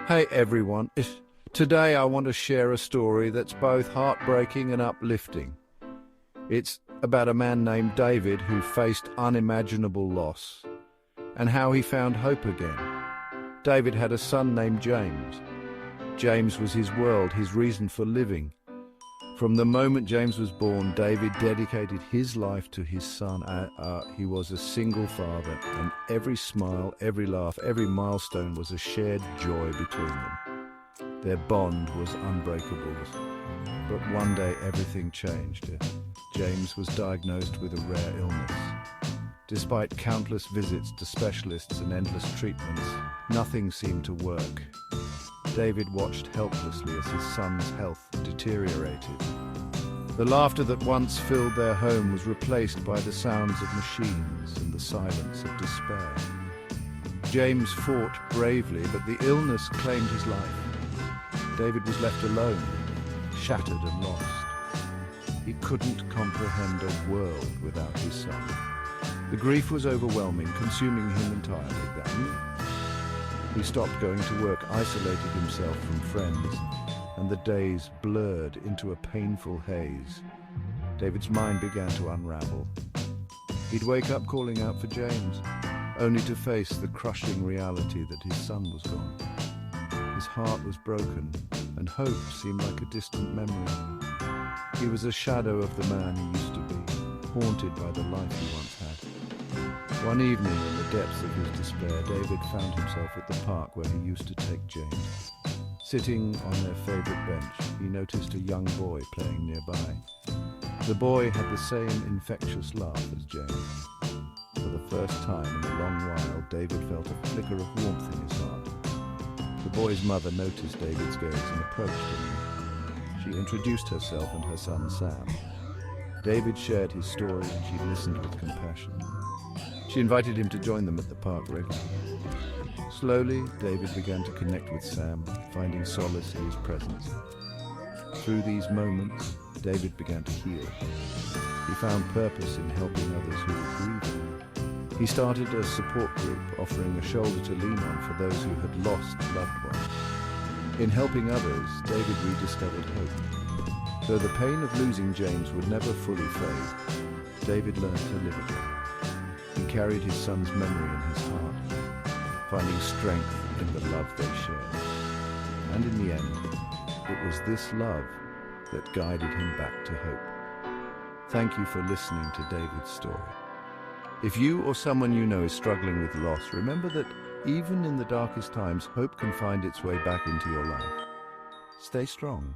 Hey everyone, today I want to share a story that's both heartbreaking and uplifting. It's about a man named David who faced unimaginable loss and how he found hope again. David had a son named James. James was his world, his reason for living. From the moment James was born, David dedicated his life to his son. He was a single father, and every smile, every laugh, every milestone was a shared joy between them. Their bond was unbreakable. But one day everything changed. James was diagnosed with a rare illness. Despite countless visits to specialists and endless treatments, nothing seemed to work. David watched helplessly as his son's health deteriorated. The laughter that once filled their home was replaced by the sounds of machines and the silence of despair. James fought bravely, but the illness claimed his life. David was left alone, shattered and lost. He couldn't comprehend a world without his son. The grief was overwhelming, consuming him entirely. Then he stopped going to work, isolated himself from friends, and the days blurred into a painful haze. David's mind began to unravel. He'd wake up calling out for James, only to face the crushing reality that his son was gone. His heart was broken, and hope seemed like a distant memory. He was a shadow of the man he used to be, haunted by the life he once had. One evening, in the depths of his despair, David found himself at the park where he used to take James. Sitting on their favorite bench, he noticed a young boy playing nearby. The boy had the same infectious laugh as James. For the first time in a long while, David felt a flicker of warmth in his heart. The boy's mother noticed David's gaze and approached him. She introduced herself and her son Sam. David shared his story and she listened with compassion. She invited him to join them at the park regularly. Slowly, David began to connect with Sam, finding solace in his presence. Through these moments, David began to heal. He found purpose in helping others who were grieving. He started a support group, offering a shoulder to lean on for those who had lost loved ones. In helping others, David rediscovered hope. Though the pain of losing James would never fully fade, David learned to live again. He carried his son's memory in his heart, finding strength in the love they shared. And in the end, it was this love that guided him back to hope. Thank you for listening to David's story. If you or someone you know is struggling with loss, remember that even in the darkest times, hope can find its way back into your life. Stay strong.